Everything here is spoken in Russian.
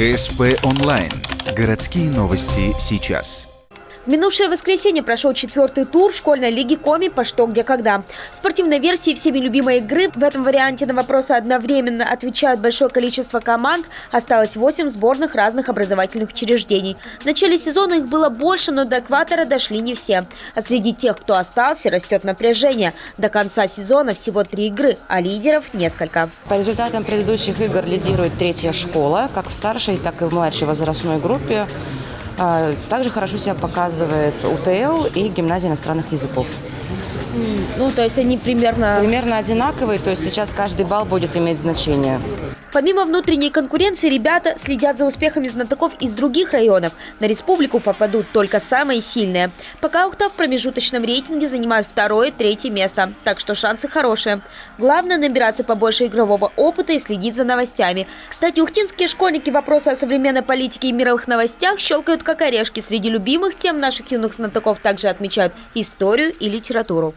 ГСП онлайн. Городские новости сейчас. В минувшее воскресенье прошел 4-й тур школьной лиги Коми по «Что, где, когда». В спортивной версии всеми любимой игры в этом варианте на вопросы одновременно отвечают большое количество команд. Осталось 8 сборных разных образовательных учреждений. В начале сезона их было больше, но до экватора дошли не все. А среди тех, кто остался, растет напряжение. До конца сезона всего 3 игры, а лидеров несколько. По результатам предыдущих игр лидирует 3-я школа, как в старшей, так и в младшей возрастной группе. Также хорошо себя показывает УТЛ и гимназия иностранных языков. Ну, то есть они примерно одинаковые, то есть сейчас каждый балл будет иметь значение. Помимо внутренней конкуренции, ребята следят за успехами знатоков из других районов. На республику попадут только самые сильные. Пока Ухта в промежуточном рейтинге занимает 2-е и 3-е место, так что шансы хорошие. Главное – набираться побольше игрового опыта и следить за новостями. Кстати, ухтинские школьники вопросы о современной политике и мировых новостях щелкают как орешки. Среди любимых тем наших юных знатоков также отмечают историю и литературу.